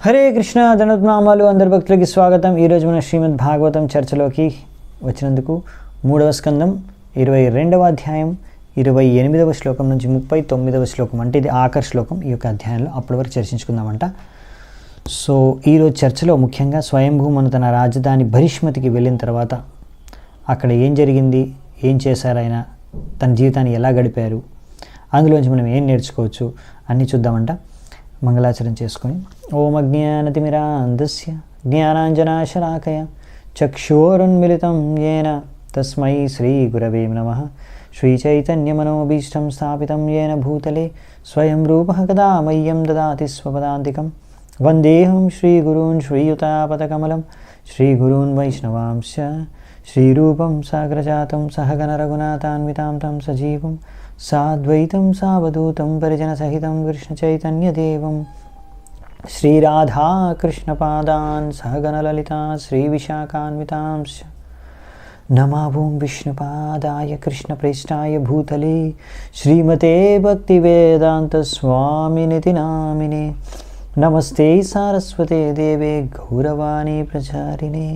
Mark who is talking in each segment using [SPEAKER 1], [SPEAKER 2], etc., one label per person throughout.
[SPEAKER 1] హరే కృష్ణ ధనుర్నామాలు అందరి భక్తులకి స్వాగతం. ఈరోజు మన శ్రీమద్ భాగవతం చర్చలోకి వచ్చినందుకు 3వ స్కందం 22వ అధ్యాయం 28వ శ్లోకం నుంచి 39వ శ్లోకం అంటే ఇది ఆఖరి శ్లోకం ఈ యొక్క అధ్యాయంలో. అప్పటి వరకు చర్చించుకుందామంట. సో ఈరోజు చర్చలో ముఖ్యంగా స్వయంభూమను తన రాజధాని భరిష్మతికి వెళ్ళిన తర్వాత అక్కడ ఏం జరిగింది, ఏం చేశారు, ఆయన తన జీవితాన్ని ఎలా గడిపారు, అందులోంచి మనం ఏం నేర్చుకోవచ్చు అన్నీ చూద్దామంట. మంగళాచరణ చేసుకొని ఓం అజ్ఞానతిమిరాంధస్య జ్ఞానాంజనాశలాకయ చక్షురున్మిళితం యేన తస్మై శ్రీ గురవే నమః. శ్రీచైతన్యమనోభీష్టం స్థాపితం యేన భూతలే స్వయం రూపః కదా మह्यं దదాతి స్వపదాంతికం. వందేహం శ్రీగురూన్ శ్రీయుతాపదకమలం శ్రీగురూన్ వైష్ణవాంశ శ్రీరూపం సాగ్రజాతం సహగణ రఘునాథాన్వితాం తం సజీవం సాద్వైతం సావధూతం పరిజనసహితం కృష్ణచైతన్యదేవం శ్రీరాధాకృష్ణపాదాన్ సహగణలలితా శ్రీవిశాఖాన్వితాంశ నమాభూం విష్ణుపాదాయ కృష్ణప్రేష్టాయ భూతలే శ్రీమతే భక్తివేదాంతస్వామినితి నామినే. నమస్తే సారస్వతే దేవే గౌరవాణి ప్రచారిణే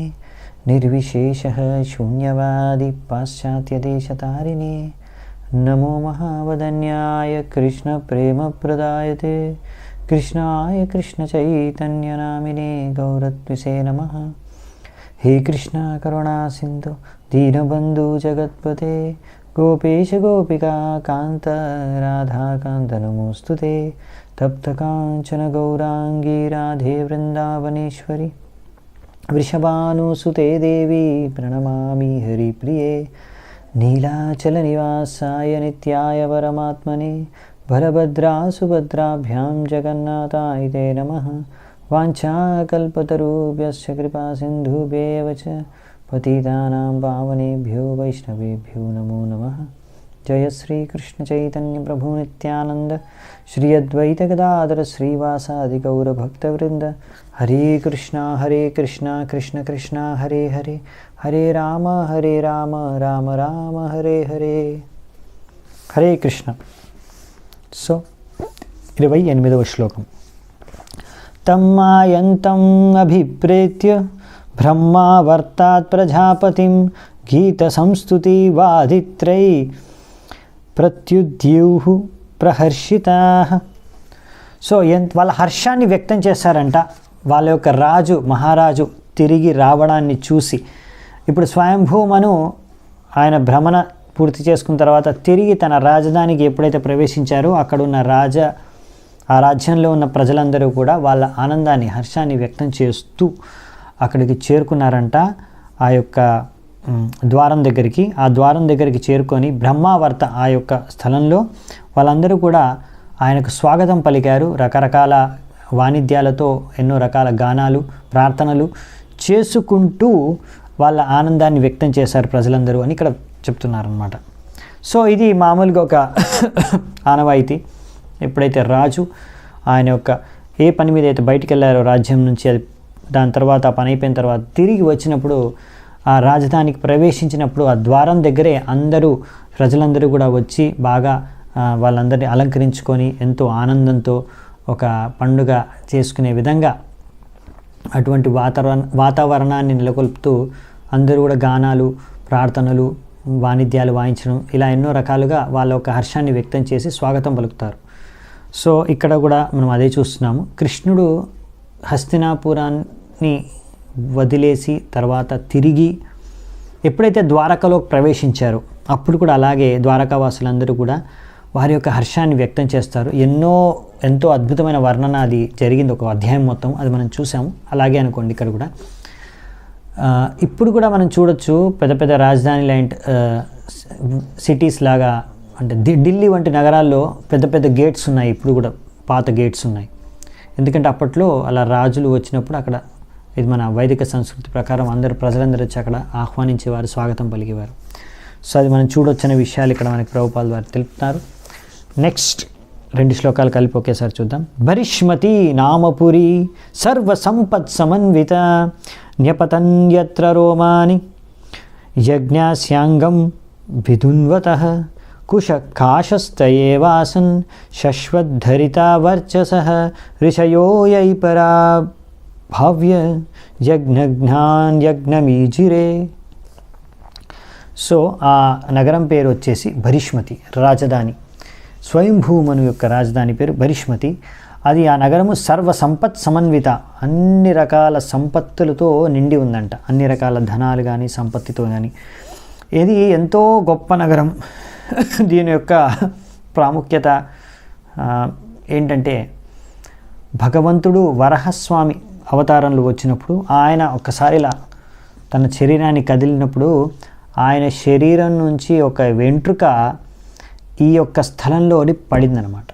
[SPEAKER 1] నిర్విశేషః శూన్యవాది పాశ్చాత్యదేశతారిణే. నమో మహావదన్యాయ కృష్ణ ప్రేమప్రదాయతే కృష్ణాయ కృష్ణ చైతన్యనామినే గౌరత్విసే నమః. హే కృష్ణ కరుణా సింధు దీనబంధు జగత్పతే గోపేశ గోపికా కాంత రాధాకాంత నమోస్తుతే. తప్త కాంచన గౌరాంగీ రాధే వృందావనేశ్వరి వృషభానుసుతే దేవి ప్రణమామి హరిప్రియే. నీలాచల నివాసాయ నిత్యాయ పరమాత్మనే బలభద్రా సుభద్రాభ్యాం జగన్నాథాయ తే నమః. వాంఛాకల్పతరుభ్యశ్చ కృపా సింధుభ్యేవ చ పతితానాం పావనేభ్యో వైష్ణవేభ్యో నమో నమః. జయ శ్రీకృష్ణ చైతన్య ప్రభు నిత్యానంద శ్రీ అద్వైత గదాధర శ్రీవాసాది గౌరభక్తవృంద. హరే కృష్ణ కృష్ణ కృష్ణ హరే హరే హరే రామ రామ రామ హరే హరే. హరే కృష్ణ. సో 28వ శ్లోకం. తమ్మాయంతం అభిప్రేత్య బ్రహ్మావర్తాత్ ప్రజాపతిం గీత సంస్తుతి వాదిత్రై ప్రత్యుద్యూః ప్రహర్షితాః. సో వాళ్ళ హర్షాన్ని వ్యక్తం చేశారంట. వాళ్ళ యొక్క రాజు మహారాజు తిరిగి రావడాన్ని చూసి. ఇప్పుడు స్వయంభూమను ఆయన భ్రమణ పూర్తి చేసుకున్న తర్వాత తిరిగి తన రాజధానికి ఎప్పుడైతే ప్రవేశించారో అక్కడున్న ఆ రాజ్యంలో ఉన్న ప్రజలందరూ కూడా వాళ్ళ ఆనందాన్ని హర్షాన్ని వ్యక్తం చేస్తూ అక్కడికి చేరుకున్నారంట. ఆ యొక్క ద్వారం దగ్గరికి. ఆ ద్వారం దగ్గరికి చేరుకొని బ్రహ్మావర్త ఆ యొక్క స్థలంలో వాళ్ళందరూ కూడా ఆయనకు స్వాగతం పలికారు. రకరకాల వాణిజ్యాలతో ఎన్నో రకాల గానాలు ప్రార్థనలు చేసుకుంటూ వాళ్ళ ఆనందాన్ని వ్యక్తం చేశారు ప్రజలందరూ అని ఇక్కడ చెప్తున్నారనమాట. సో ఇది మామూలుగా ఒక ఆనవాయితీ. ఎప్పుడైతే రాజు ఆయన యొక్క ఏ పని మీద అయితే బయటికి వెళ్ళారో రాజ్యం నుంచి, అది దాని తర్వాత ఆ పని అయిపోయిన తర్వాత తిరిగి వచ్చినప్పుడు ఆ రాజధానికి ప్రవేశించినప్పుడు ఆ ద్వారం దగ్గరే ప్రజలందరూ కూడా వచ్చి బాగా వాళ్ళందరినీ అలంకరించుకొని ఎంతో ఆనందంతో ఒక పండుగ చేసుకునే విధంగా అటువంటి వాతావరణాన్ని నెలకొల్పుతూ అందరూ కూడా గానాలు ప్రార్థనలు వాణిజ్యాలు వాయించడం ఇలా ఎన్నో రకాలుగా వాళ్ళ యొక్క హర్షాన్ని వ్యక్తం చేసి స్వాగతం పలుకుతారు. సో ఇక్కడ కూడా మనం అదే చూస్తున్నాము. కృష్ణుడు హస్తినాపురాన్ని వదిలేసి తర్వాత తిరిగి ఎప్పుడైతే ద్వారకలోకి ప్రవేశించారో అప్పుడు కూడా అలాగే ద్వారకావాసులందరూ కూడా వారి యొక్క హర్షాన్ని వ్యక్తం చేస్తారు. ఎంతో అద్భుతమైన వర్ణన అది జరిగింది, ఒక అధ్యాయం మొత్తం అది మనం చూసాము. అలాగే అనుకోండి ఇక్కడ కూడా. ఇప్పుడు కూడా మనం చూడొచ్చు పెద్ద పెద్ద రాజధాని లాంటి సిటీస్ లాగా అంటే ఢిల్లీ వంటి నగరాల్లో పెద్ద పెద్ద గేట్స్ ఉన్నాయి. ఇప్పుడు కూడా పాత గేట్స్ ఉన్నాయి. ఎందుకంటే అప్పట్లో అలా రాజులు వచ్చినప్పుడు అక్కడ ఇది మన వైదిక సంస్కృతి ప్రకారం ప్రజలందరూ వచ్చి అక్కడ ఆహ్వానించేవారు, స్వాగతం పలికేవారు. సో అది మనం చూడొచ్చిన విషయాలు ఇక్కడ మనకి ప్రభుపాల్ వారు తెలుపుతున్నారు. నెక్స్ట్ 2 శ్లోకాలు కలిపి ఒకేసారి చూద్దాం. భరిష్మతి నామపురి సర్వ సంపత్ సమన్విత న్యపతన్యత్ర రోమాని యజ్ఞాస్యాంగం విధున్వతః కుశకాశస్తయేవాసన్ శశ్వద్ధరితా వర్చసః ఋషయో యై పరా భావ్య యజ్ఞజ్ఞాన్ యజ్ఞమీజిరే. సో ఆ నగరం పేరు వచ్చేసి భరిష్మతి, రాజధాని. స్వయంభూమను యొక్క రాజధాని పేరు భరిష్మతి. అది ఆ నగరము సర్వ సంపత్ సమన్విత, అన్ని రకాల సంపత్తులతో నిండి ఉందంట, అన్ని రకాల ధనాలు కానీ సంపత్తితో కానీ. ఇది ఎంతో గొప్ప నగరం. దీని యొక్క ప్రాముఖ్యత ఏంటంటే, భగవంతుడు వరహస్వామి అవతారంలో వచ్చినప్పుడు ఆయన ఒక్కసారి ఇలా తన శరీరాన్ని కదిలినప్పుడు ఆయన శరీరం నుంచి ఒక వెంట్రుక ఈ యొక్క స్థలంలో పడిందనమాట.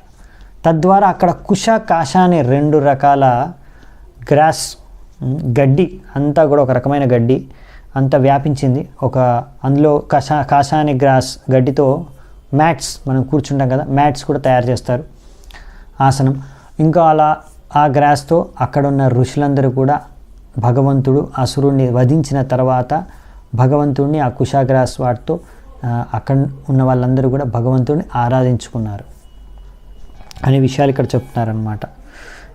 [SPEAKER 1] తద్వారా అక్కడ కుష కాష అనే 2 రకాల గ్రాస్, గడ్డి అంతా కూడా ఒక రకమైన గడ్డి అంతా వ్యాపించింది. అందులో కాష అనే గ్రాస్ గడ్డితో మ్యాట్స్, మనం కూర్చుంటాం కదా, మ్యాట్స్ కూడా తయారు చేస్తారు, ఆసనం. ఇంకా అలా ఆ గ్రాస్తో అక్కడున్న ఋషులందరూ కూడా భగవంతుడు అసురుణ్ణి వధించిన తర్వాత భగవంతుడిని ఆ కుషాగ్రాస్ వాటితో అక్కడ ఉన్న వాళ్ళందరూ కూడా భగవంతుడిని ఆరాధించుకున్నారు అనే విషయాలు ఇక్కడ చెప్తున్నారనమాట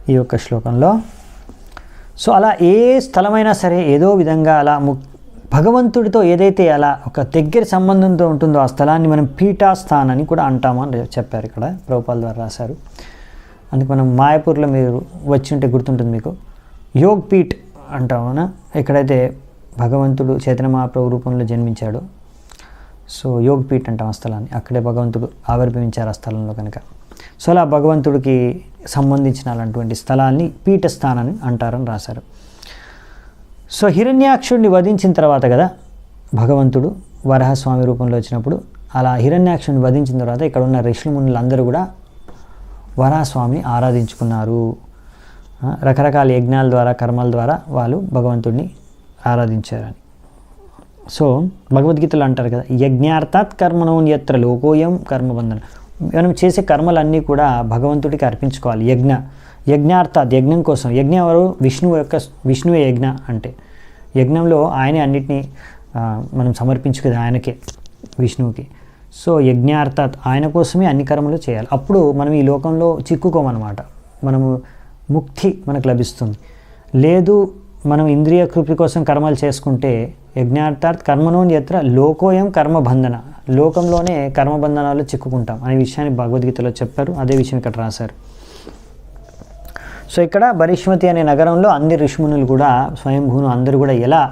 [SPEAKER 1] ఈ యొక్క శ్లోకంలో. సో అలా ఏ స్థలమైనా సరే ఏదో విధంగా అలా భగవంతుడితో ఏదైతే అలా ఒక దగ్గర సంబంధంతో ఉంటుందో ఆ స్థలాన్ని మనం పీఠాస్థాన్ అని కూడా అంటామని చెప్పారు ఇక్కడ, ప్రభుపాల ద్వారా రాశారు. అందుకు మనం మాయాపూర్లో మీరు వచ్చి ఉంటే గుర్తుంటుంది మీకు, యోగ్ పీఠ్ అంటామన్నా. ఎక్కడైతే భగవంతుడు చైతన్య మహాప్రభు రూపంలో జన్మించాడు, సో యోగ్ పీఠ్ అంటాం ఆ స్థలాన్ని. అక్కడే భగవంతుడు ఆవిర్భవించారు ఆ స్థలంలో కనుక. సో అలా భగవంతుడికి సంబంధించిన అలాంటి స్థలాన్ని పీఠస్థానాన్ని అంటారని రాశారు. సో హిరణ్యాక్షుడిని వధించిన తర్వాత కదా భగవంతుడు వరాహస్వామి రూపంలో వచ్చినప్పుడు, అలా హిరణ్యాక్షుడిని వధించిన తర్వాత ఇక్కడ ఉన్న ఋషులు మునులు అందరూ కూడా వరాహస్వామిని ఆరాధించుకున్నారు. రకరకాల యజ్ఞాల ద్వారా కర్మల ద్వారా వాళ్ళు భగవంతుడిని ఆరాధించారని. సో భగవద్గీతలో అంటారు కదా, యజ్ఞార్థాత్ కర్మణోన్యత్ర లోకోయం కర్మబంధన. మనం చేసే కర్మలన్నీ కూడా భగవంతుడికి అర్పించుకోవాలి. యజ్ఞార్థాత్, యజ్ఞం కోసం. యజ్ఞం ఎవరు? విష్ణువే యజ్ఞ అంటే. యజ్ఞంలో ఆయనే అన్నిటినీ మనం సమర్పించుకునేది ఆయనకే, విష్ణువుకి. సో యజ్ఞార్థాత్, ఆయన కోసమే అన్ని కర్మలు చేయాలి. అప్పుడు మనం ఈ లోకంలో చిక్కుకోమన్నమాట, మనము ముక్తి మనకు లభిస్తుంది. లేదు మనం ఇంద్రియ కృపి కోసం కర్మలు చేసుకుంటే, యజ్ఞార్థాత్ కర్మణోన్యత్ర లోకోయం కర్మబంధన, లోకంలోనే కర్మబంధనాలు చిక్కుకుంటాం అనే విషయాన్ని భగవద్గీతలో చెప్పారు. అదే విషయం ఇక్కడ రాశారు. సో ఇక్కడ భరిష్మతి అనే నగరంలో అన్ని ఋషిమునులు కూడా, స్వయంభూను అందరూ కూడా ఎలా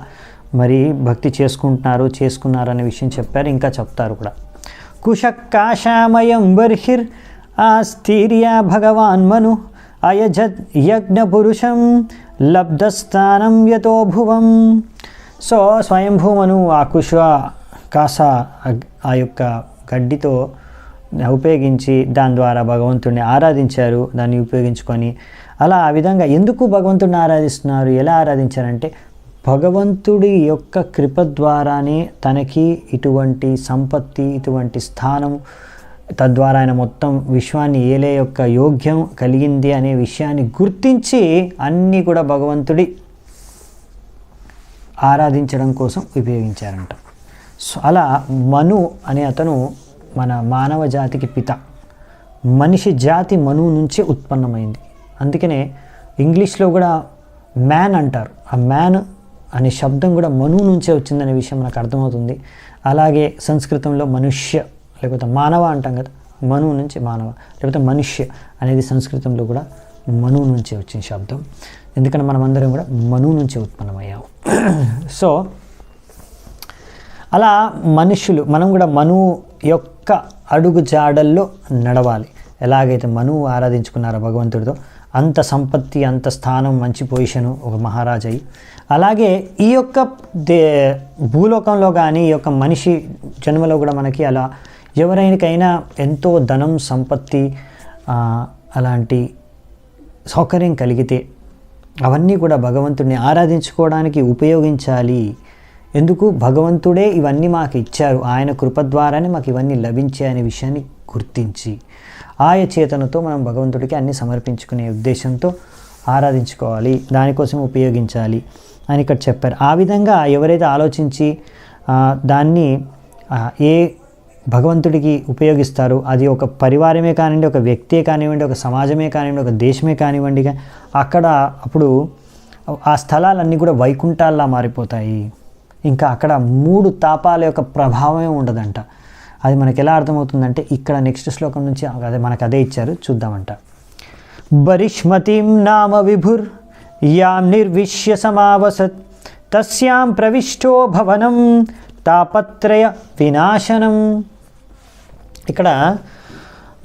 [SPEAKER 1] మరి భక్తి చేసుకున్నారు అనే విషయం చెప్పారు, ఇంకా చెప్తారు కూడా. కుశకాశామయం బర్హిర్ ఆస్థీర్య భగవాన్ మను అయజత్ యజ్ఞపురుషం లబ్ధస్థానం యతో భువం. సో స్వయంభూమను ఆ కాస ఆ యొక్క గడ్డితో ఉపయోగించి దాని ద్వారా భగవంతుడిని ఆరాధించారు, దాన్ని ఉపయోగించుకొని. అలా ఆ విధంగా ఎందుకు భగవంతుడిని ఆరాధిస్తున్నారు, ఎలా ఆరాధించారంటే భగవంతుడి యొక్క కృప ద్వారానే తనకి ఇటువంటి సంపత్తి, ఇటువంటి స్థానం, తద్వారా ఆయన మొత్తం విశ్వాన్ని ఏలే యొక్క యోగ్యం కలిగింది అనే విషయాన్ని గుర్తించి అన్నీ కూడా భగవంతుడి ఆరాధించడం కోసం ఉపయోగించారంట. సో అలా మను అనే అతను మన మానవ జాతికి పిత. మనిషి జాతి మనువు నుంచే ఉత్పన్నమైంది. అందుకనే ఇంగ్లీష్లో కూడా మ్యాన్ అంటారు. ఆ మ్యాన్ అనే శబ్దం కూడా మనువు నుంచే వచ్చిందనే విషయం మనకు అర్థమవుతుంది. అలాగే సంస్కృతంలో మనుష్య లేకపోతే మానవ అంటాం కదా, మనువు నుంచి మానవ లేకపోతే మనుష్య అనేది సంస్కృతంలో కూడా మనువు నుంచే వచ్చిన శబ్దం. ఎందుకంటే మనం అందరం కూడా మనువు నుంచే ఉత్పన్నమయ్యాము. సో అలా మనుష్యులు మనం కూడా మనువు యొక్క అడుగు జాడల్లో నడవాలి. ఎలాగైతే మనువు ఆరాధించుకున్నారో భగవంతుడితో, అంత సంపత్తి, అంత స్థానం, మంచి పొజిషను ఒక మహారాజయ్యి, అలాగే ఈ యొక్క భూలోకంలో కానీ ఈ యొక్క మనిషి జన్మలో కూడా మనకి అలా ఎవరికైనా ఎంతో ధనం, సంపత్తి, అలాంటి సౌకర్యం కలిగితే అవన్నీ కూడా భగవంతుడిని ఆరాధించుకోవడానికి ఉపయోగించాలి. ఎందుకు? భగవంతుడే ఇవన్నీ మాకు ఇచ్చారు, ఆయన కృప ద్వారానే మాకు ఇవన్నీ లభించాయి అనే విషయాన్ని గుర్తించి ఆయా చేతనతో మనం భగవంతుడికి అన్నీ సమర్పించుకునే ఉద్దేశంతో ఆరాధించుకోవాలి, దానికోసం ఉపయోగించాలి అని ఇక్కడ చెప్పారు. ఆ విధంగా ఎవరైతే ఆలోచించి దాన్ని ఏ భగవంతుడికి ఉపయోగిస్తారో, అది ఒక పరివారమే కానివ్వండి, ఒక వ్యక్తే కానివ్వండి, ఒక సమాజమే కానివ్వండి, ఒక దేశమే కానివ్వండి, అక్కడ అప్పుడు ఆ స్థలాలన్నీ కూడా వైకుంఠాల్లా మారిపోతాయి. ఇంకా అక్కడ 3 తాపాల యొక్క ప్రభావమే ఉండదంట. అది మనకి ఎలా అర్థమవుతుందంటే ఇక్కడ నెక్స్ట్ శ్లోకం నుంచి అదే మనకు అదే ఇచ్చారు, చూద్దామంట. బరిష్మతిం నామ విభుర్ యాం నిర్విశ్య సమావసత్ తస్యాం ప్రవిష్టో భవనం తాపత్రయ వినాశనం. ఇక్కడ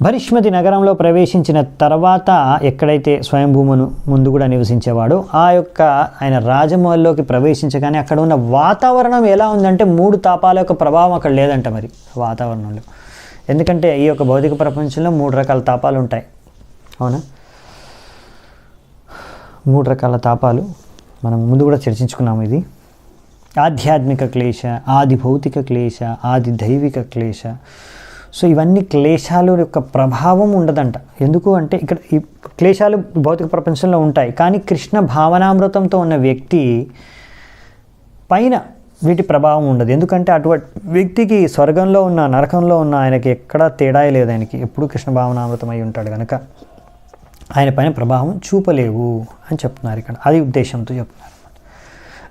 [SPEAKER 1] భరిష్మతి నగరంలో ప్రవేశించిన తర్వాత ఎక్కడైతే స్వయంభూమను ముందు కూడా నివసించేవాడో ఆ యొక్క ఆయన రాజమహల్లోకి ప్రవేశించగానే అక్కడ ఉన్న వాతావరణం ఎలా ఉందంటే 3 తాపాల యొక్క ప్రభావం అక్కడ లేదంట మరి వాతావరణంలో. ఎందుకంటే ఈ యొక్క భౌతిక ప్రపంచంలో 3 రకాల తాపాలు ఉంటాయి, అవునా? 3 రకాల తాపాలు మనం ముందు కూడా చర్చించుకున్నాము. ఇది ఆధ్యాత్మిక క్లేశ, ఆది భౌతిక క్లేశ, ఆది దైవిక క్లేశ. సో ఇవన్నీ క్లేశాల యొక్క ప్రభావం ఉండదంట. ఎందుకు అంటే ఇక్కడ ఈ క్లేశాలు భౌతిక ప్రపంచంలో ఉంటాయి, కానీ కృష్ణ భావనామృతంతో ఉన్న వ్యక్తి పైన వీటి ప్రభావం ఉండదు. ఎందుకంటే అటువంటి వ్యక్తికి స్వర్గంలో ఉన్న నరకంలో ఉన్న ఆయనకి ఎక్కడా తేడా లేదు. ఆయనకి ఎప్పుడు కృష్ణ భావనామృతం అయి ఉంటాడు కనుక ఆయన పైన ప్రభావం చూపలేవు అని చెప్తున్నారు ఇక్కడ. అది ఉద్దేశంతో చెప్తున్నారు.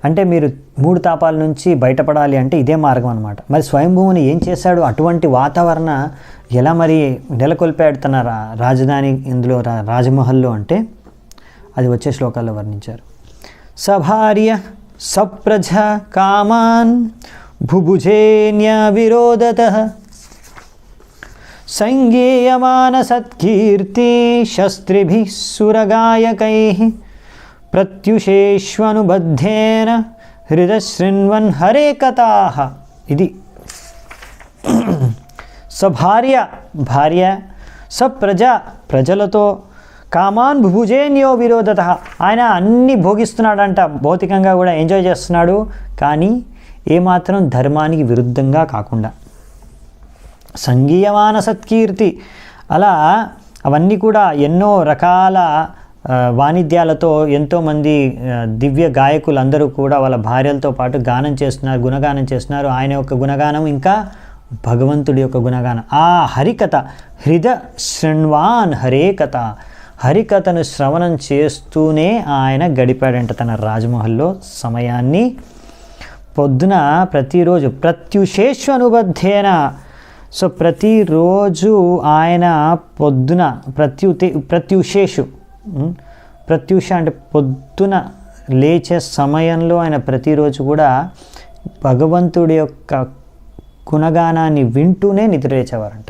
[SPEAKER 1] అంటే మీరు 3 తాపాల నుంచి బయటపడాలి అంటే ఇదే మార్గం అనమాట. మరి స్వయంభూముని ఏం చేశాడు? అటువంటి వాతావరణ ఎలా మరి నెలకొల్పాడు తన రాజధాని ఇందులో రాజమహల్లో అంటే అది వచ్చే శ్లోకాల్లో వర్ణించారు. సభార్య సప్రజ కామాన్ భుభుజేన్య విరోధతః సంగీయమాన సత్కీర్తి శస్త్రిభిః సురగాయకైః ప్రత్యుషేష్వనుబద్ధేన హృదశృణ్వన్ హరే కథాః. ఇది భార్య సప్రజ ప్రజలతో కామాన్ భుభుజేన్యో విరోధతః ఆయన అన్నీ భోగిస్తున్నాడంట, భౌతికంగా కూడా ఎంజాయ్ చేస్తున్నాడు, కానీ ఏమాత్రం ధర్మానికి విరుద్ధంగా కాకుండా. సంగీయమాన సత్కీర్తి అలా అవన్నీ కూడా ఎన్నో రకాల వాణిజ్యాలతో ఎంతోమంది దివ్య గాయకులు అందరూ కూడా వాళ్ళ భార్యలతో పాటు గానం చేస్తున్నారు, గుణగానం చేస్తున్నారు. ఆయన యొక్క గుణగానం ఇంకా భగవంతుడి యొక్క గుణగానం. ఆ హరికథ హృద శృణ్వాన్ హరే కథ, హరికథను శ్రవణం చేస్తూనే ఆయన గడిపాడంట తన రాజమహల్లో సమయాన్ని. పొద్దున ప్రతిరోజు ప్రత్యుషేషు అనుబద్ధేన. సో ప్రతిరోజు ఆయన పొద్దున ప్రత్యూష అంటే పొద్దున లేచే సమయంలో ఆయన ప్రతిరోజు కూడా భగవంతుడి యొక్క గుణగానాన్ని వింటూనే నిద్రలేచేవారంట.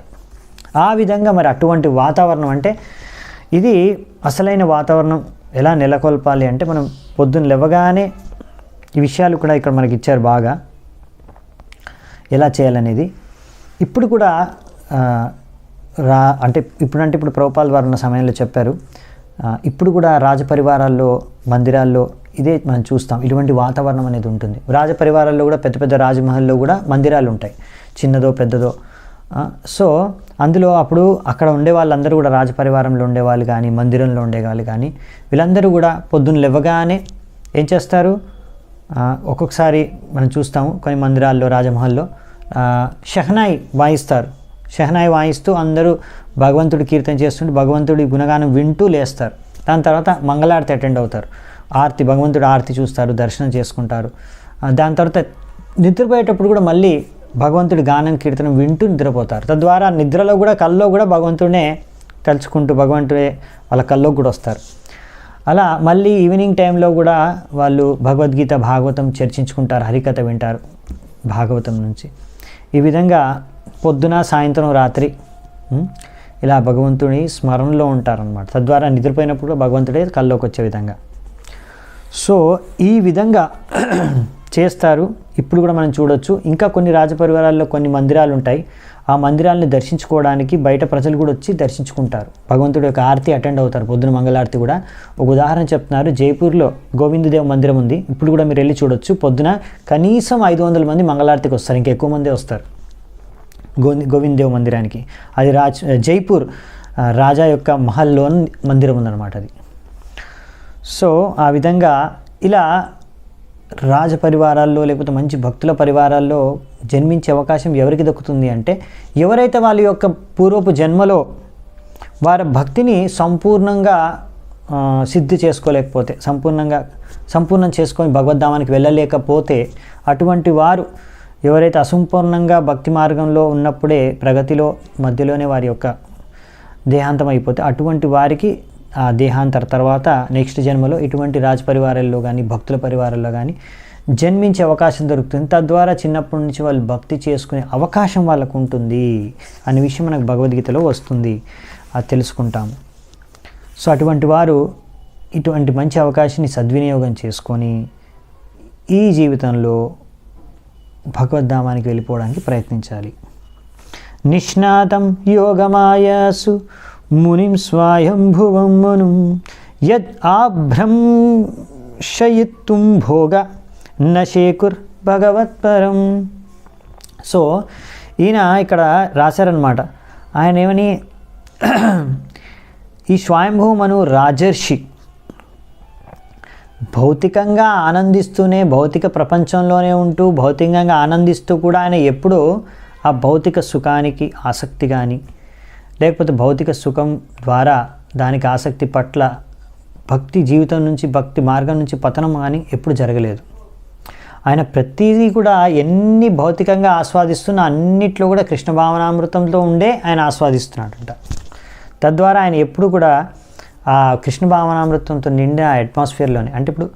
[SPEAKER 1] ఆ విధంగా మరి అటువంటి వాతావరణం అంటే ఇది అసలైన వాతావరణం. ఎలా నెలకొల్పాలి అంటే మనం పొద్దున్న లేవగానే ఈ విషయాలు కూడా ఇక్కడ మనకి ఇచ్చారు బాగా ఎలా చేయాలనేది. ఇప్పుడు కూడా ఇప్పుడు ప్రభుపాల్ వారు ఉన్న సమయంలో చెప్పారు. ఇప్పుడు కూడా రాజపరివారాల్లో మందిరాల్లో ఇదే మనం చూస్తాం, ఇటువంటి వాతావరణం అనేది ఉంటుంది. రాజపరివారాల్లో కూడా పెద్ద పెద్ద రాజమహల్లో కూడా మందిరాలు ఉంటాయి, చిన్నదో పెద్దదో. సో అందులో అప్పుడు అక్కడ ఉండే వాళ్ళందరూ కూడా రాజపరివారంలో ఉండేవాళ్ళు కానీ మందిరంలో ఉండేవాళ్ళు కానీ వీళ్ళందరూ కూడా పొద్దున్న లేవగానే ఏం చేస్తారు, ఒక్కొక్కసారి మనం చూస్తాము కొన్ని మందిరాల్లో రాజమహల్లో షహనాయి వాయిస్తారు. షహనాయి వాయిస్తూ అందరూ భగవంతుడి కీర్తన చేస్తుంటే భగవంతుడి గుణగానం వింటూ లేస్తారు. దాని తర్వాత మంగళారతి అటెండ్ అవుతారు, ఆరతి భగవంతుడి ఆరతి చూస్తారు, దర్శనం చేసుకుంటారు. దాని తర్వాత నిద్రపోయేటప్పుడు కూడా మళ్ళీ భగవంతుడి గానం కీర్తనం వింటూ నిద్రపోతారు. తద్వారా నిద్రలో కూడా కల్లో కూడా భగవంతుడినే తలుచుకుంటూ భగవంతుడే వాళ్ళ కల్లోకి కూడా వస్తారు. అలా మళ్ళీ ఈవినింగ్ టైంలో కూడా వాళ్ళు భగవద్గీత భాగవతం చర్చించుకుంటారు, హరికథ వింటారు భాగవతం నుంచి. ఈ విధంగా పొద్దున సాయంత్రం రాత్రి ఇలా భగవంతుని స్మరణలో ఉంటారనమాట. తద్వారా నిద్రపోయినప్పుడు భగవంతుడే కల్లోకి వచ్చే విధంగా. సో ఈ విధంగా చేస్తారు. ఇప్పుడు కూడా మనం చూడొచ్చు. ఇంకా కొన్ని రాజపరివారాల్లో కొన్ని మందిరాలు ఉంటాయి. ఆ మందిరాలని దర్శించుకోవడానికి బయట ప్రజలు కూడా వచ్చి దర్శించుకుంటారు. భగవంతుడి యొక్క ఆరతి అటెండ్ అవుతారు, పొద్దున మంగళారతి కూడా. ఒక ఉదాహరణ చెప్తున్నారు, జైపూర్లో గోవిందదేవ్ మందిరం ఉంది. ఇప్పుడు కూడా మీరు వెళ్ళి చూడొచ్చు. పొద్దున కనీసం 500 మంది మంగళారతికి వస్తారు, ఇంకా ఎక్కువ మందే వస్తారు గోవిందదేవ్ మందిరానికి. అది జైపూర్ రాజా యొక్క మహల్లోని మందిరం ఉందన్నమాట అది. సో ఆ విధంగా ఇలా రాజపరివారాల్లో లేకపోతే మంచి భక్తుల పరివారాల్లో జన్మించే అవకాశం ఎవరికి దక్కుతుంది అంటే ఎవరైతే వాళ్ళ యొక్క పూర్వపు జన్మలో వారి భక్తిని సంపూర్ణంగా సిద్ధి చేసుకోలేకపోతే, సంపూర్ణంగా సంపూర్ణం చేసుకొని భగవద్ధామానికి వెళ్ళలేకపోతే అటువంటి వారు ఎవరైతే అసంపూర్ణంగా భక్తి మార్గంలో ఉన్నప్పుడే ప్రగతిలో మధ్యలోనే వారి యొక్క దేహాంతం అయిపోతే అటువంటి వారికి ఆ దేహాంతర తర్వాత నెక్స్ట్ జన్మలో ఇటువంటి రాజపరివారాల్లో కానీ భక్తుల పరివారాల్లో కానీ జన్మించే అవకాశం దొరుకుతుంది. తద్వారా చిన్నప్పటి నుంచి వాళ్ళు భక్తి చేసుకునే అవకాశం వాళ్ళకు ఉంటుంది అనే విషయం మనకు భగవద్గీతలో వస్తుంది, అది తెలుసుకుంటాము. సో అటువంటి వారు ఇటువంటి మంచి అవకాశాన్ని సద్వినియోగం చేసుకొని ఈ జీవితంలో భగవద్ధామానికి వెళ్ళిపోవడానికి ప్రయత్నించాలి. నిష్ణాతం యోగమాయాసు మునిం స్వయంభువం మనుం యద్ ఆభ్రంశయిత్తుం భోగ నశేకుర్ భగవత్పరం. సో ఈయన ఇక్కడ రాశారనమాట. ఆయన ఏమని, ఈ స్వయంభూమను రాజర్షి భౌతికంగా ఆనందిస్తూనే భౌతిక ప్రపంచంలోనే ఉంటూ భౌతికంగా ఆనందిస్తూ కూడా ఆయన ఎప్పుడూ ఆ భౌతిక సుఖానికి ఆసక్తి కానీ లేకపోతే భౌతిక సుఖం ద్వారా దానికి ఆసక్తి పట్ల భక్తి జీవితం నుంచి భక్తి మార్గం నుంచి పతనం కానీ ఎప్పుడు జరగలేదు. ఆయన ప్రతిదీ కూడా ఎన్ని భౌతికంగా ఆస్వాదిస్తున్న అన్నిట్లో కూడా కృష్ణ భావనామృతంతో ఉండే ఆయన ఆస్వాదిస్తున్నాడంట. తద్వారా ఆయన ఎప్పుడు కూడా ఆ కృష్ణ భావనామృతంతో నిండిన ఆ అట్మాస్ఫియర్లోనే, అంటే ఇప్పుడు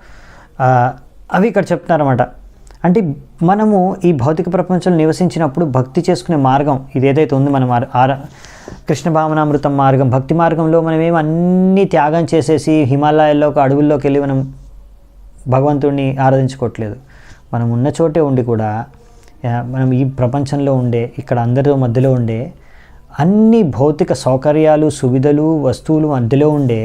[SPEAKER 1] అవి ఇక్కడ చెప్తున్నారన్నమాట. అంటే మనము ఈ భౌతిక ప్రపంచంలో నివసించినప్పుడు భక్తి చేసుకునే మార్గం ఇదేదైతే ఉందో మనం కృష్ణ భావనామృతం మార్గం భక్తి మార్గంలో మనమేమి అన్నీ త్యాగం చేసేసి హిమాలయాల్లో ఒక అడవుల్లోకి వెళ్ళి మనం భగవంతుడిని ఆరాధించుకోవట్లేదు. మనం ఉన్న చోటే ఉండి కూడా మనం ఈ ప్రపంచంలో ఉండే ఇక్కడ అందరితో మధ్యలో ఉండే అన్ని భౌతిక సౌకర్యాలు సువిధలు వస్తువులు మధ్యలో ఉండే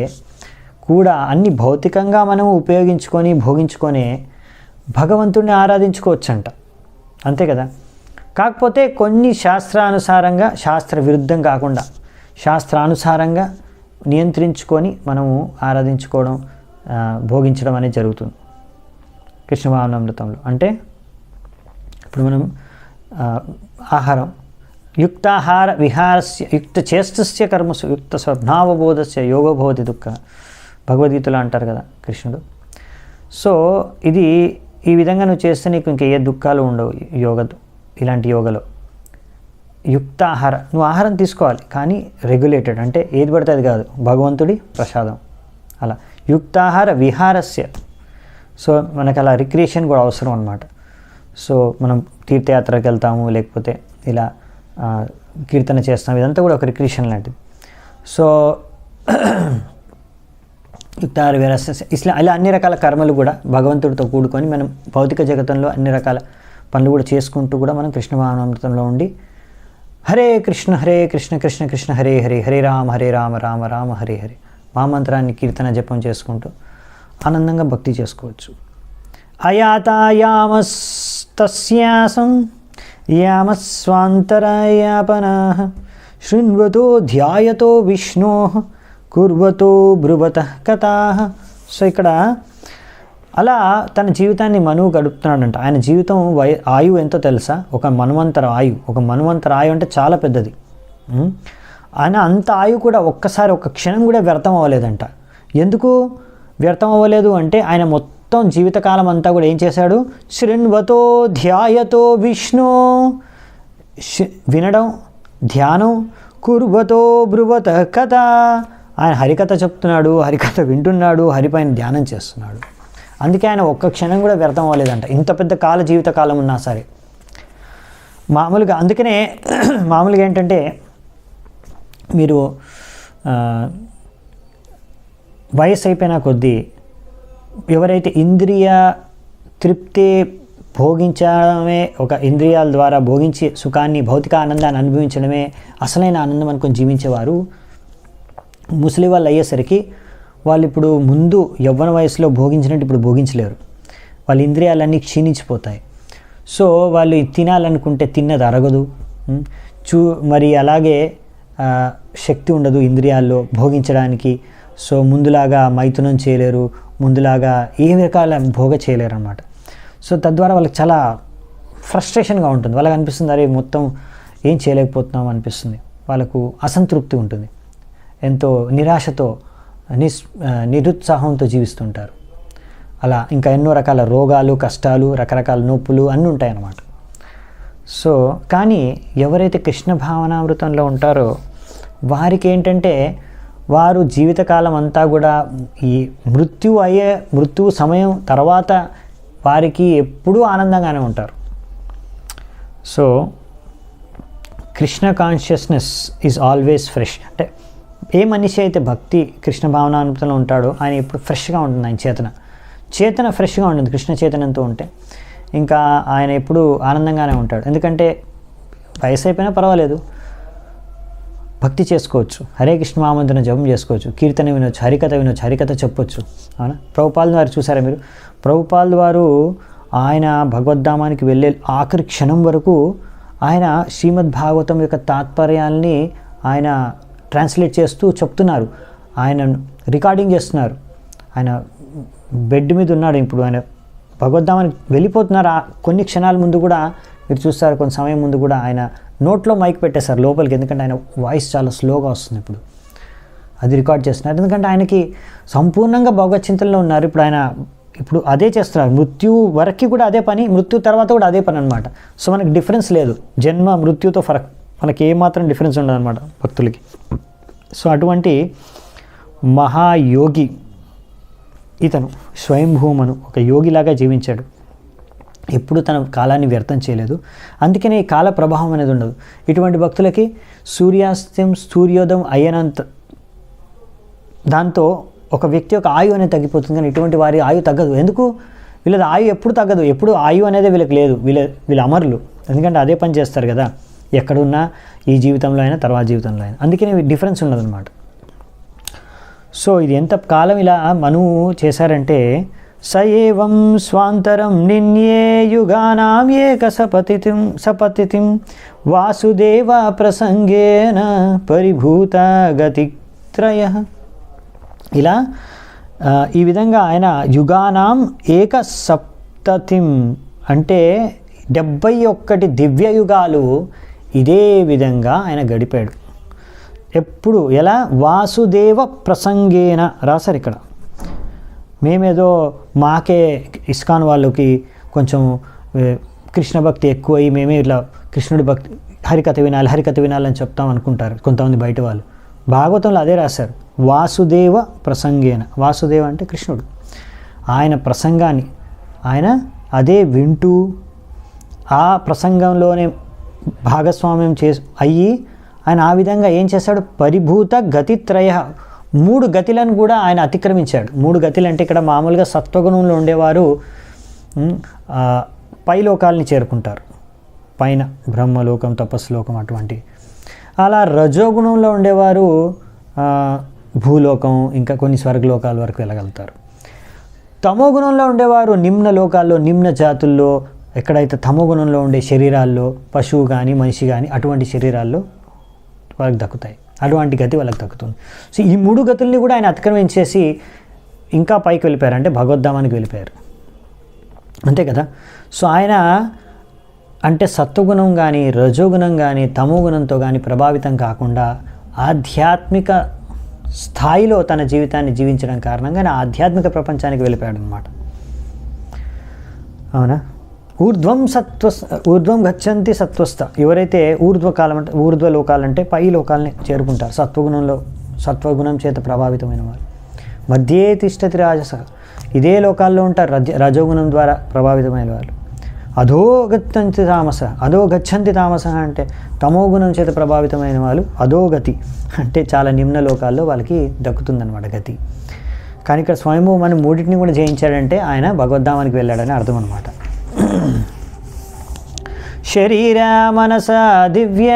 [SPEAKER 1] కూడా అన్ని భౌతికంగా మనం ఉపయోగించుకొని భోగించుకొని భగవంతుడిని ఆరాధించుకోవచ్చంట, అంతే కదా. కాకపోతే కొన్ని శాస్త్రానుసారంగా శాస్త్ర విరుద్ధం కాకుండా శాస్త్రానుసారంగా నియంత్రించుకొని మనము ఆరాధించుకోవడం భోగించడం అనేది జరుగుతుంది కృష్ణ భావనామృతంలో. అంటే ఇప్పుడు మనం ఆహారం యుక్తాహార విహారస్య యుక్త చేష్టస్య కర్మసు యుక్త స్వభావబోధస్య యోగబోధి దుఃఖ భగవద్గీతలో అంటారు కదా కృష్ణుడు. సో ఇది ఈ విధంగా నువ్వు చేస్తే నీకు ఇంక ఏ దుఃఖాలు ఉండవు ఇలాంటి యోగలో. యుక్తాహార నువ్వు ఆహారం తీసుకోవాలి కానీ రెగ్యులేటెడ్, అంటే ఏది పడితే అది కాదు, భగవంతుడి ప్రసాదం అలా. యుక్తాహార విహారస్య, సో మనకు అలా రిక్రియేషన్ కూడా అవసరం అన్నమాట. సో మనం తీర్థయాత్రకి వెళ్తాము లేకపోతే ఇలా కీర్తన చేస్తాం, ఇదంతా కూడా ఒక రిక్రియేషన్ లాంటిది. సో యుక్తాహార విహారస్య ఇలా అన్ని రకాల కర్మలు కూడా భగవంతుడితో కూడుకొని మనం భౌతిక జగతంలో అన్ని రకాల పనులు కూడా చేసుకుంటూ కూడా మనం కృష్ణ భావనామృతంలో ఉండి హరే కృష్ణ కృష్ణ కృష్ణ హరే హరే హరే రామ రామ రామ హరే హరే మహామంత్రాన్ని కీర్తన జపం చేసుకుంటూ ఆనందంగా భక్తి చేసుకోవచ్చు. అయాతాయామస్తస్యాసం యామస్వాంతరాయాపనాః శృణ్వతో ధ్యాయతో విష్ణోః కుర్వతో బ్రువతః కథాః. సో ఇక్కడ అలా తన జీవితాన్ని మనువు గడుపుతున్నాడంట. ఆయన జీవితం ఆయువు ఎంతో తెలుసా? ఒక మన్వంతర ఆయువు. ఒక మన్వంతర ఆయువు అంటే చాలా పెద్దది. ఆయన అంత ఆయువు కూడా ఒక్కసారి ఒక్క క్షణం కూడా వ్యర్థం అవ్వలేదంట. ఎందుకు వ్యర్థం అవ్వలేదు అంటే ఆయన మొత్తం జీవితకాలం అంతా కూడా ఏం చేశాడు? శృణ్వతో ధ్యాయతో విష్ణు, వినడం, ధ్యానం, కుర్వతో బ్రువత కథ, ఆయన హరికథ చెప్తున్నాడు, హరికథ వింటున్నాడు, హరిపైన ధ్యానం చేస్తున్నాడు. అందుకే ఆయన ఒక్క క్షణం కూడా వ్యర్థం అవ్వలేదంట, ఇంత పెద్ద జీవిత కాలం ఉన్నా సరే. మామూలుగా అందుకనే మామూలుగా ఏంటంటే మీరు వయసు అయిపోయిన కొద్దీ ఎవరైతే ఇంద్రియ తృప్తి భోగించడమే, ఒక ఇంద్రియాల ద్వారా భోగించి సుఖాన్ని భౌతిక ఆనందాన్ని అనుభవించడమే అసలైన ఆనందం అనుకొని జీవించేవారు ముసలి వాళ్ళు అయ్యేసరికి వాళ్ళు ఇప్పుడు ముందు యవ్వన వయసులో భోగించినట్టు ఇప్పుడు భోగించలేరు. వాళ్ళ ఇంద్రియాలన్నీ క్షీణించిపోతాయి. సో వాళ్ళు తినాలనుకుంటే తిన్నది అరగదు, మరి అలాగే శక్తి ఉండదు ఇంద్రియాల్లో భోగించడానికి. సో ముందులాగా మైథునం చేయలేరు, ముందులాగా ఏ రకాల భోగ చేయలేరు అన్నమాట. సో తద్వారా వాళ్ళకి చాలా ఫ్రస్ట్రేషన్గా ఉంటుంది. వాళ్ళకి అనిపిస్తుంది అరే మొత్తం ఏం చేయలేకపోతున్నాం అనిపిస్తుంది. వాళ్ళకు అసంతృప్తి ఉంటుంది, ఎంతో నిరాశతో నిరుత్సాహంతో జీవిస్తుంటారు. అలా ఇంకా ఎన్నో రకాల రోగాలు, కష్టాలు, రకరకాల నొప్పులు అన్నీ ఉంటాయన్నమాట. సో కానీ ఎవరైతే కృష్ణ భావనామృతంలో ఉంటారో వారికి ఏంటంటే వారు జీవితకాలం అంతా కూడా ఈ మృత్యు సమయం తర్వాత వారికి ఎప్పుడూ ఆనందంగానే ఉంటారు. So Krishna consciousness is always fresh. అంటే ఏ మనిషి అయితే భక్తి కృష్ణ భావనామృతంలో ఉంటాడో ఆయన ఎప్పుడు ఫ్రెష్గా ఉంటుంది. ఆయన చేతన ఫ్రెష్గా ఉంటుంది. కృష్ణ చైతన్యంతో ఉంటే ఇంకా ఆయన ఎప్పుడు ఆనందంగానే ఉంటాడు. ఎందుకంటే వయసు అయిపోయినా పర్వాలేదు, భక్తి చేసుకోవచ్చు, హరే కృష్ణ మహామంత్రం జపం చేసుకోవచ్చు, కీర్తన వినొచ్చు, హరికథ వినొచ్చు, హరికథ చెప్పొచ్చు. అవునా? ప్రభుపాల్ వారు చూసారా మీరు? ప్రభుపాల్ వారు ఆయన భగవద్ధామానికి వెళ్ళే ఆఖరి క్షణం వరకు ఆయన శ్రీమద్ భాగవతం యొక్క తాత్పర్యాల్ని ఆయన ట్రాన్స్లేట్ చేస్తూ చెప్తున్నారు, ఆయన రికార్డింగ్ చేస్తున్నారు. ఆయన బెడ్ మీద ఉన్నాడు, ఇప్పుడు ఆయన భగవద్ధామానికి వెళ్ళిపోతున్నారు. కొన్ని క్షణాల ముందు కూడా మీరు చూస్తారు, కొంత సమయం ముందు కూడా ఆయన నోట్లో మైక్ పెట్టేశారు లోపలికి, ఎందుకంటే ఆయన వాయిస్ చాలా స్లోగా వస్తుంది. ఇప్పుడు అది రికార్డ్ చేస్తున్నారు, ఎందుకంటే ఆయనకి సంపూర్ణంగా భగవత్ చింతనలో ఉన్నారు. ఇప్పుడు అదే చేస్తున్నారు. మృత్యు వరకు కూడా అదే పని, మృత్యు తర్వాత కూడా అదే పని అనమాట. సో మనకి డిఫరెన్స్ లేదు, జన్మ మృత్యుతో ఫరక్, మనకి ఏమాత్రం డిఫరెన్స్ ఉండదు అనమాట భక్తులకి. సో అటువంటి మహాయోగి ఇతను స్వయంభూమను ఒక యోగిలాగా జీవించాడు. ఎప్పుడు తన కాలాన్ని వ్యర్థం చేయలేదు. అందుకనే ఈ కాల ప్రభావం అనేది ఉండదు. ఇటువంటి భక్తులకి సూర్యోదయం అయ్యనంత దాంతో ఒక వ్యక్తి యొక్క ఆయు అనేది తగ్గిపోతుంది, కానీ ఇటువంటి వారి ఆయు తగ్గదు. ఎందుకు? వీళ్ళది ఆయు ఎప్పుడు తగ్గదు, ఎప్పుడు ఆయు అనేది వీళ్ళకి లేదు. వీళ్ళ అమరులు, ఎందుకంటే అదే పని చేస్తారు కదా, ఎక్కడున్నా, ఈ జీవితంలో అయినా తర్వాత జీవితంలో అయినా. అందుకనే డిఫరెన్స్ ఉండదన్నమాట. సో ఇది ఎంత కాలం ఇలా మనువు చేశారంటే, సయేవం స్వాంతరం నిన్యే యుగానాం ఏక సపతితిం వాసుదేవ ప్రసంగేన పరిభూత గతిత్రయ. ఇలా ఈ విధంగా ఆయన యుగానాం ఏక సప్తతిం అంటే 71 దివ్య యుగాలు ఇదే విధంగా ఆయన గడిపాడు. ఎప్పుడు ఎలా? వాసుదేవ ప్రసంగేన రాశారు ఇక్కడ. మేమేదో మాకే ఇస్కాన్ వాళ్ళకి కొంచెం కృష్ణ భక్తి ఎక్కువై మేమే ఇట్లా కృష్ణుడి భక్తి హరికథ వినాలని చెప్తాం అనుకుంటారు కొంతమంది బయట వాళ్ళు. భాగవతంలో అదే రాశారు, వాసుదేవ ప్రసంగేన. వాసుదేవ అంటే కృష్ణుడు. ఆయన ప్రసంగాన్ని ఆయన అదే వింటూ ఆ ప్రసంగంలోనే భాగస్వామ్యం అయ్యి ఆయన ఆ విధంగా ఏం చేశాడు? పరిభూత గతిత్రయ, 3 గతిలను కూడా ఆయన అతిక్రమించాడు. 3 గతులు అంటే ఇక్కడ మామూలుగా సత్వగుణంలో ఉండేవారు పై లోకాలని చేరుకుంటారు, పైన బ్రహ్మలోకం, తపస్సులోకం అటువంటి. అలా రజోగుణంలో ఉండేవారు భూలోకం, ఇంకా కొన్ని స్వర్గలోకాల వరకు వెళ్ళగలుగుతారు. తమో గుణంలో ఉండేవారు నిమ్న లోకాల్లో, నిమ్న జాతుల్లో, ఎక్కడైతే తమో గుణంలో ఉండే శరీరాల్లో, పశువు కానీ మనిషి కానీ అటువంటి శరీరాల్లో వాళ్ళకి దక్కుతాయి. అటువంటి గతి వాళ్ళకి దక్కుతుంది. సో ఈ 3 గతుల్ని కూడా ఆయన అతిక్రమించేసి ఇంకా పైకి వెళ్ళిపోయారు, అంటే భగవద్ధామానికి వెళ్ళిపోయారు. అంతే కదా. సో ఆయన అంటే సత్వగుణం కానీ రజోగుణం కానీ తమో గుణంతో కానీ ప్రభావితం కాకుండా ఆధ్యాత్మిక స్థాయిలో తన జీవితాన్ని జీవించడం కారణంగా ఆయన ఆధ్యాత్మిక ప్రపంచానికి వెళ్ళిపోయాడు అన్నమాట. అవునా? ఊర్ధ్వం గచ్చంతి సత్వస్థ. ఎవరైతే ఊర్ధ్వ లోకాలంటే పై లోకాలని చేరుకుంటారు, సత్వగుణం చేత ప్రభావితమైన వారు. మధ్యే తిష్టతి రాజస, ఇదే లోకాల్లో ఉంటారు రజోగుణం ద్వారా ప్రభావితమైన వాళ్ళు. అధోగచ్చంతి తామస అంటే తమోగుణం చేత ప్రభావితమైన వాళ్ళు అధోగతి అంటే చాలా నిమ్న లోకాల్లో వాళ్ళకి దక్కుతుందన్నమాట గతి. కానీ ఇక్కడ స్వయంభూ మనం 3 కూడా జయించాడంటే ఆయన భగవద్ధామానికి వెళ్ళాడని అర్థం అన్నమాట. శరీర మనస దివ్య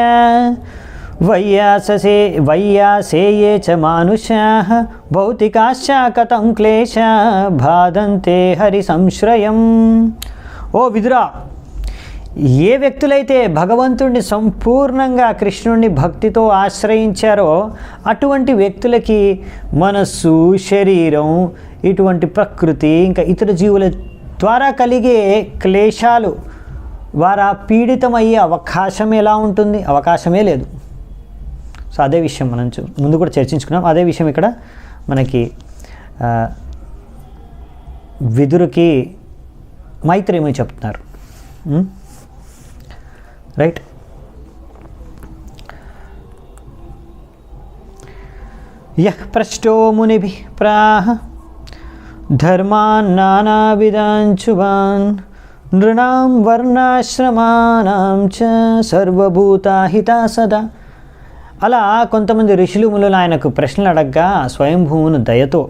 [SPEAKER 1] వయ్యాసేయే చ మానుషాః భౌతికాశ్చ కథం క్లేశ బాధంతే హరి సంశ్రయం. ఓ విదురా, ఏ వ్యక్తులైతే భగవంతుడిని సంపూర్ణంగా కృష్ణుడిని భక్తితో ఆశ్రయించారో అటువంటి వ్యక్తులకి మనస్సు, శరీరం, ఇటువంటి ప్రకృతి ఇంకా ఇతర జీవుల ద్వారా కలిగే క్లేశాలు వారు పీడితమయ్యే అవకాశం ఎలా ఉంటుంది? అవకాశమే లేదు. సో అదే విషయం మనం ముందు కూడా చర్చించుకున్నాం. అదే విషయం ఇక్కడ మనకి విదురుకి మైత్రేయుని చెప్తున్నారు. రైట్. యః పృష్టో మునిభిః ప్రాహ ధర్మాన్ నానావిధాన్ శుభాన్ నృణాం వర్ణాశ్రమానాం చ సర్వభూతాహితా సదా. అలా కొంతమంది ఋషులు మునులు ఆయనకు ప్రశ్నలు అడగ్గా స్వయంభూవును దయతో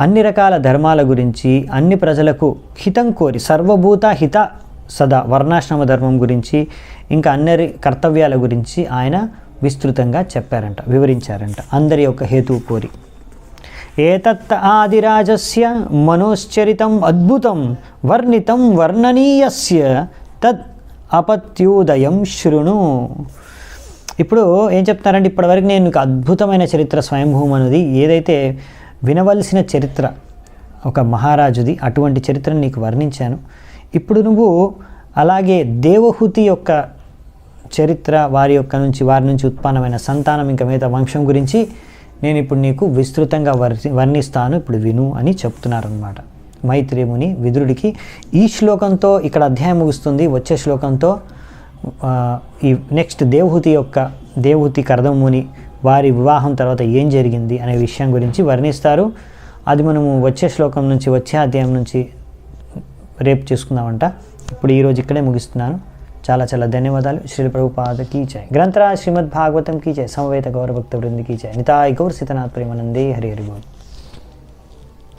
[SPEAKER 1] అన్ని రకాల ధర్మాల గురించి, అన్ని ప్రజలకు హితం కోరి, సర్వభూత హిత సదా వర్ణాశ్రమ ధర్మం గురించి, ఇంకా అన్ని కర్తవ్యాల గురించి ఆయన విస్తృతంగా చెప్పారంట, వివరించారంట, అందరి యొక్క హేతువు కోరి. ఏతత్ ఆదిరాజస్య మనోశ్చరితం అద్భుతం వర్ణితం వర్ణనీయస్య తద్ అపత్యోదయం శృణు. ఇప్పుడు ఏం చెప్తారంటే, ఇప్పటివరకు నేను నీకు అద్భుతమైన చరిత్ర స్వయంభూమనుది, ఏదైతే వినవలసిన చరిత్ర ఒక మహారాజుది, అటువంటి చరిత్రను నీకు వర్ణించాను. ఇప్పుడు నువ్వు అలాగే దేవహూతి యొక్క చరిత్ర, వారి నుంచి ఉత్పన్నమైన సంతానం, ఇంకా మిగతా వంశం గురించి నేను ఇప్పుడు నీకు విస్తృతంగా వర్ణిస్తాను, ఇప్పుడు విను అని చెప్తున్నారనమాట మైత్రేయుని విదురుడికి. ఈ శ్లోకంతో ఇక్కడ అధ్యాయం ముగుస్తుంది. వచ్చే శ్లోకంతో ఈ నెక్స్ట్ దేవహూతి కర్దముని వారి వివాహం తర్వాత ఏం జరిగింది అనే విషయం గురించి వర్ణిస్తారు. అది మనము వచ్చే శ్లోకం నుంచి, వచ్చే అధ్యాయం నుంచి రేపు చేసుకుందామంట. ఇప్పుడు ఈరోజు ఇక్కడే ముగిస్తున్నాను. చాలా చాలా ధన్యవాదాలు. శ్రీల ప్రభుపాద కీ జై. గ్రంథరాజ్ శ్రీమద్ భాగవతం కీ జై. సమవేత గౌరభక్త వృంది కీ జై. నితాయ్ గౌర్ సీతనాథ్ ప్రేమానందే. హరి హరి బోల్.